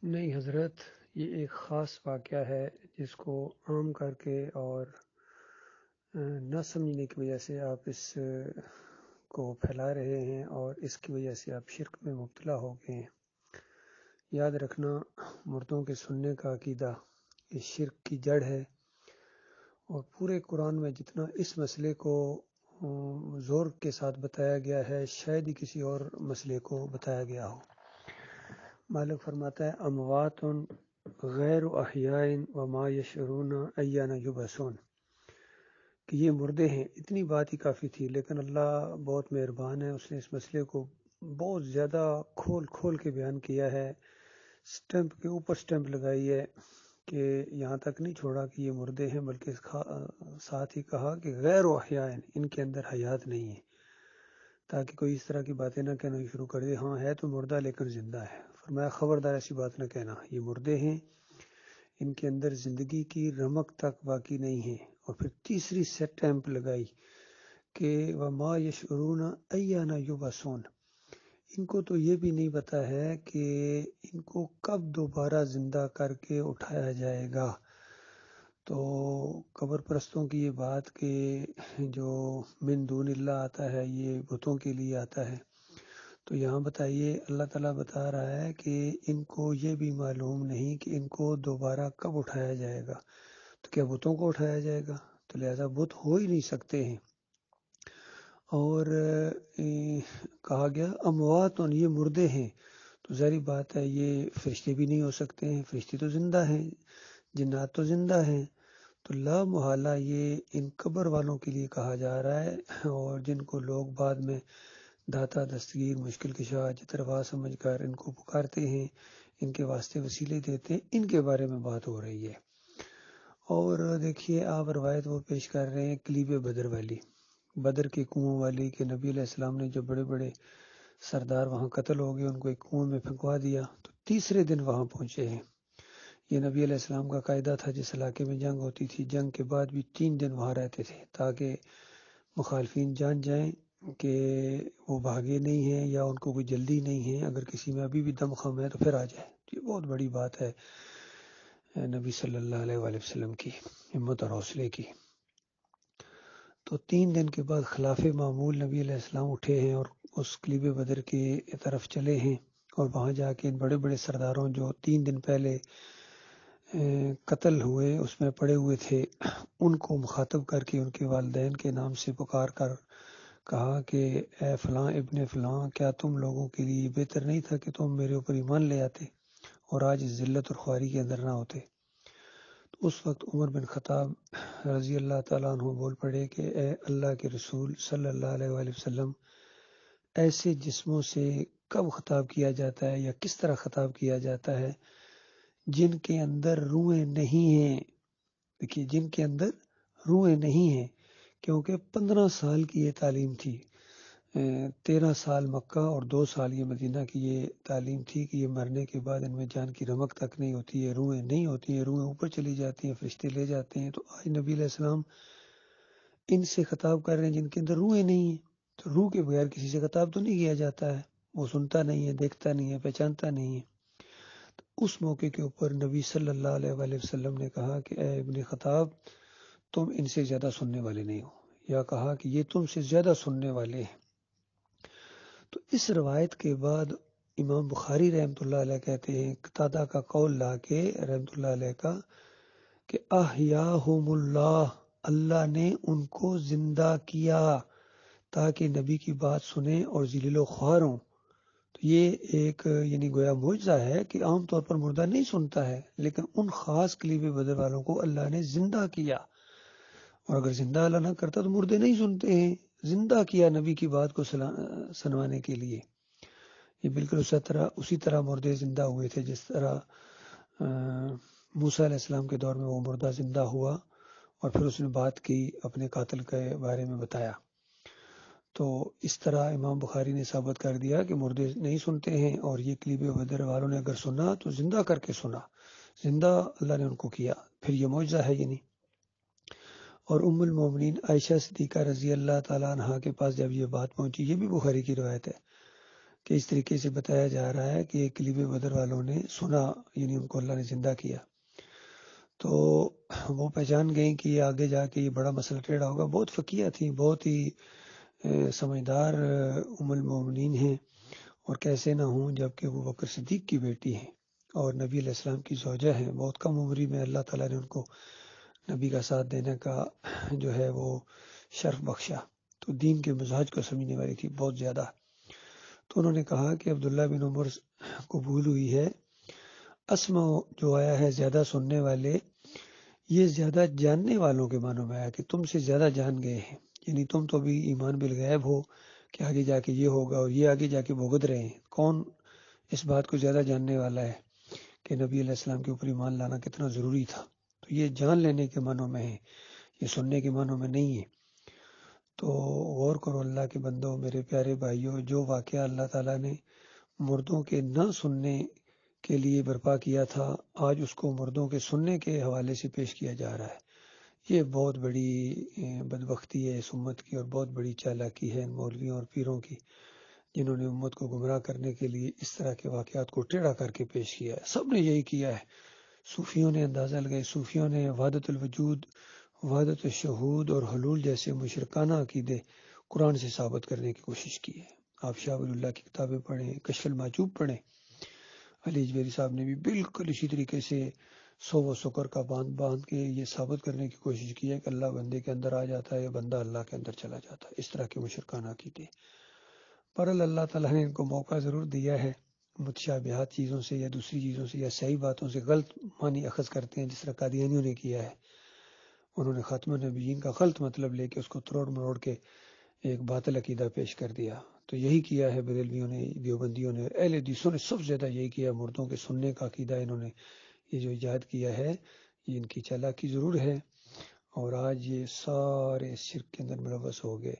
نہیں حضرت، یہ ایک خاص واقعہ ہے جس کو عام کر کے اور نہ سمجھنے کی وجہ سے آپ اس کو پھیلا رہے ہیں اور اس کی وجہ سے آپ شرک میں مبتلا ہو گئے ہیں۔ یاد رکھنا، مردوں کے سننے کا عقیدہ اس شرک کی جڑ ہے، اور پورے قرآن میں جتنا اس مسئلے کو زور کے ساتھ بتایا گیا ہے، شاید ہی کسی اور مسئلے کو بتایا گیا ہو۔ مالک فرماتا ہے اموات غیر احیاء وما یشعرون ایان یبعثون، کہ یہ مردے ہیں۔ اتنی بات ہی کافی تھی، لیکن اللہ بہت مہربان ہے، اس نے اس مسئلے کو بہت زیادہ کھول کھول کے بیان کیا ہے، سٹیمپ کے اوپر سٹیمپ لگائی ہے کہ یہاں تک نہیں چھوڑا کہ یہ مردے ہیں، بلکہ ساتھ ہی کہا کہ غیر احیاء، ان کے اندر حیات نہیں ہے، تاکہ کوئی اس طرح کی باتیں نہ کہنا شروع کر دے ہاں ہے تو مردہ لیکن زندہ ہے۔ فرمایا خبردار ایسی بات نہ کہنا، یہ مردے ہیں، ان کے اندر زندگی کی رمق تک باقی نہیں ہے۔ اور پھر تیسری سٹیمپ لگائی کہ وما یشعرون ایان یبعثون، ان کو تو یہ بھی نہیں پتا ہے کہ ان کو کب دوبارہ زندہ کر کے اٹھایا جائے گا۔ تو قبر پرستوں کی یہ بات کہ جو من دون اللہ آتا ہے یہ بتوں کے لیے آتا ہے، تو یہاں بتائیے اللہ تعالیٰ بتا رہا ہے کہ ان کو یہ بھی معلوم نہیں کہ ان کو دوبارہ کب اٹھایا جائے گا، تو کیا بتوں کو اٹھایا جائے گا؟ تو لہذا بت ہو ہی نہیں سکتے ہیں۔ اور کہا گیا اموات، یہ مردے ہیں، تو ظاہری بات ہے یہ فرشتے بھی نہیں ہو سکتے ہیں، فرشتے تو زندہ ہیں، جنات تو زندہ ہیں، تو لا محالہ یہ ان قبر والوں کے لیے کہا جا رہا ہے، اور جن کو لوگ بعد میں داتا، دستگیر، مشکل کشا، جتروا سمجھ کر ان کو پکارتے ہیں، ان کے واسطے وسیلے دیتے ہیں، ان کے بارے میں بات ہو رہی ہے۔ اور دیکھیے آپ روایت وہ پیش کر رہے ہیں کلیب بدر والی، بدر کے کنویں والی، کہ نبی علیہ السلام نے جو بڑے بڑے سردار وہاں قتل ہو گئے ان کو ایک کنویں میں پھنکوا دیا، تو تیسرے دن وہاں پہنچے ہیں۔ یہ نبی علیہ السلام کا قاعدہ تھا، جس علاقے میں جنگ ہوتی تھی، جنگ کے بعد بھی 3 دن وہاں رہتے تھے تاکہ مخالفین جان جائیں کہ وہ بھاگے نہیں ہیں یا ان کو کوئی جلدی نہیں ہے، اگر کسی میں ابھی بھی دم خم ہے تو پھر آ جائے۔ یہ بہت بڑی بات ہے نبی صلی اللہ علیہ وآلہ وسلم کی ہمت اور حوصلے کی۔ تو 3 دن کے بعد خلاف معمول نبی علیہ السلام اٹھے ہیں اور اس قلیب بدر کی طرف چلے ہیں، اور وہاں جا کے ان بڑے بڑے سرداروں جو 3 دن پہلے قتل ہوئے اس میں پڑے ہوئے تھے، ان کو مخاطب کر کے ان کے والدین کے نام سے پکار کر کہا کہ اے فلاں ابن فلاں، کیا تم لوگوں کے لیے بہتر نہیں تھا کہ تم میرے اوپر ایمان لے آتے اور آج اس ذلت اور خواری کے اندر نہ ہوتے؟ تو اس وقت عمر بن خطاب رضی اللہ تعالیٰ عنہ بول پڑے کہ اے اللہ کے رسول صلی اللہ علیہ وآلہ وسلم، ایسے جسموں سے کب خطاب کیا جاتا ہے یا کس طرح خطاب کیا جاتا ہے جن کے اندر روحیں نہیں ہیں؟ دیکھیے جن کے اندر روحیں نہیں ہیں، کیونکہ 15 سال کی یہ تعلیم تھی، 13 سال مکہ اور 2 سال یہ مدینہ کی یہ تعلیم تھی کہ یہ مرنے کے بعد ان میں جان کی رمق تک نہیں ہوتی ہے، روحیں نہیں ہوتی ہیں، روحیں اوپر چلی جاتی ہیں، فرشتے لے جاتے ہیں۔ تو آج نبی علیہ السلام ان سے خطاب کر رہے ہیں جن کے اندر روحیں نہیں ہیں، تو روح کے بغیر کسی سے خطاب تو نہیں کیا جاتا ہے، وہ سنتا نہیں ہے، دیکھتا نہیں ہے، پہچانتا نہیں ہے۔ تو اس موقع کے اوپر نبی صلی اللہ علیہ وآلہ وسلم نے کہا کہ اے ابن خطاب، تم ان سے زیادہ سننے والے نہیں ہو، یا کہا کہ یہ تم سے زیادہ سننے والے ہیں۔ تو اس روایت کے بعد امام بخاری رحمۃ اللہ علیہ کہتے ہیں، قتادہ کا قول لا کے رحمۃ اللہ علیہ کا، کہ احیاہم اللہ، اللہ نے ان کو زندہ کیا تاکہ نبی کی بات سنیں اور ذلیل و خوار ہوں۔ تو یہ ایک یعنی گویا معجزہ ہے کہ عام طور پر مردہ نہیں سنتا ہے، لیکن ان خاص قلیب بدر والوں کو اللہ نے زندہ کیا، اور اگر زندہ اللہ نہ کرتا تو مردے نہیں سنتے ہیں، زندہ کیا نبی کی بات کو سنوانے کے لیے۔ یہ بالکل اسی طرح مردے زندہ ہوئے تھے جس طرح موسیٰ علیہ السلام کے دور میں وہ مردہ زندہ ہوا اور پھر اس نے بات کی، اپنے قاتل کے بارے میں بتایا۔ تو اس طرح امام بخاری نے ثابت کر دیا کہ مردے نہیں سنتے ہیں، اور یہ قلیب بدر والوں نے اگر سنا تو زندہ کر کے سنا، زندہ اللہ نے ان کو کیا، پھر یہ معجزہ ہے یہ نہیں۔ اور ام المومنین عائشہ صدیقہ رضی اللہ تعالیٰ عنہا کے پاس جب یہ بات پہنچی، یہ بھی بخاری کی روایت ہے کہ اس طریقے سے بتایا جا رہا ہے کہ کلیب بدر والوں نے سنا، یعنی ان کو اللہ نے زندہ کیا، تو وہ پہچان گئیں کہ یہ آگے جا کے یہ بڑا مسئلہ ٹیڑھا ہوگا. بہت فقیہ تھیں، بہت ہی سمجھدار ام المومنین ہیں، اور کیسے نہ ہوں جبکہ وہ بکر صدیق کی بیٹی ہیں اور نبی علیہ السلام کی زوجہ ہیں. بہت کم عمری میں اللہ تعالیٰ نے ان کو نبی کا ساتھ دینے کا جو ہے وہ شرف بخشا. تو دین کے مزاج کو سمجھنے والی تھی بہت زیادہ. تو انہوں نے کہا کہ عبداللہ بن عمر کو بھول ہوئی ہے، اسما جو آیا ہے زیادہ سننے والے، یہ زیادہ جاننے والوں کے معنوں میں آیا کہ تم سے زیادہ جان گئے ہیں، یعنی تم تو ابھی ایمان بالغیب ہو کہ آگے جا کے یہ ہوگا، اور یہ آگے جا کے بھگت رہے ہیں. کون اس بات کو زیادہ جاننے والا ہے کہ نبی علیہ السلام کے اوپر ایمان لانا کتنا ضروری تھا. تو یہ جان لینے کے معنوں میں ہے، یہ سننے کے معنوں میں نہیں ہے. تو غور کرو اللہ کے بندوں، میرے پیارے بھائیوں، جو واقعہ اللہ تعالیٰ نے مردوں کے نہ سننے کے لیے برپا کیا تھا، آج اس کو مردوں کے سننے کے حوالے سے پیش کیا جا رہا ہے. یہ بہت بڑی بدبختی ہے اس امت کی، اور بہت بڑی چالاکی ہے ان مولویوں اور پیروں کی، جنہوں نے امت کو گمراہ کرنے کے لیے اس طرح کے واقعات کو ٹیڑھا کر کے پیش کیا ہے. سب نے یہی کیا ہے. صوفیوں نے اندازہ لگائے، صوفیوں نے وحدت الوجود، وحدت الشہود اور حلول جیسے مشرکانہ عقیدے قرآن سے ثابت کرنے کی کوشش کی ہے. آپ شاہ ولی اللہ کی کتابیں پڑھیں، کشف المحجوب پڑھیں. علی اجمیری صاحب نے بھی بالکل اسی طریقے سے سو و سکر کا باندھ کے یہ ثابت کرنے کی کوشش کی ہے کہ اللہ بندے کے اندر آ جاتا ہے یا بندہ اللہ کے اندر چلا جاتا ہے. اس طرح کے مشرکانہ عقیدے پر اللہ تعالیٰ نے ان کو موقع ضرور دیا ہے. متشابہات چیزوں سے یا دوسری چیزوں سے یا صحیح باتوں سے غلط معنی اخذ کرتے ہیں، جس طرح قادیانیوں نے کیا ہے. انہوں نے خاتم النبیین کا غلط مطلب لے کے اس کو تروڑ مروڑ کے ایک باطل عقیدہ پیش کر دیا. تو یہی کیا ہے بریلویوں نے، دیوبندیوں نے، اہل حدیثوں نے سب سے زیادہ یہی کیا. مردوں کے سننے کا عقیدہ انہوں نے یہ جو ایجاد کیا ہے، یہ ان کی چالاکی ضرور ہے، اور آج یہ سارے شرک کے اندر ملوث ہو گئے.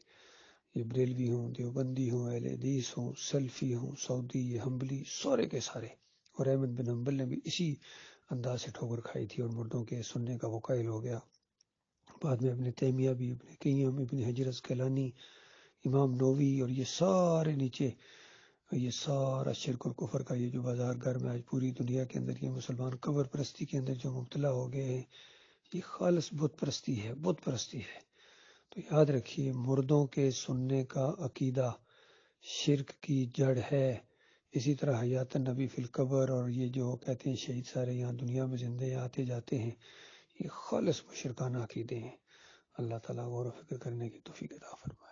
یہ بریلوی ہوں، دیوبندی ہوں، اہل حدیث ہوں، سلفی ہوں، سعودی، حنبلی، سارے کے سارے. اور احمد بن حنبل نے بھی اسی انداز سے ٹھوکر کھائی تھی اور مردوں کے سننے کا وہ قائل ہو گیا. بعد میں ابن تیمیہ بھی، ابن قیم، ابن حجر اسقلانی، امام نووی، اور یہ سارے نیچے، یہ سارا شرک اور کفر کا یہ جو بازار گھر میں آج پوری دنیا کے اندر یہ مسلمان قبر پرستی کے اندر جو مبتلا ہو گئے ہیں، یہ خالص بت پرستی ہے، بت پرستی ہے. تو یاد رکھیے، مردوں کے سننے کا عقیدہ شرک کی جڑ ہے. اسی طرح حیات النبی فی القبر، اور یہ جو کہتے ہیں شہید سارے یہاں دنیا میں زندے آتے جاتے ہیں، یہ خالص مشرکانہ عقیدے ہیں. اللہ تعالیٰ غور و فکر کرنے کی توفیق عطا فرمائے.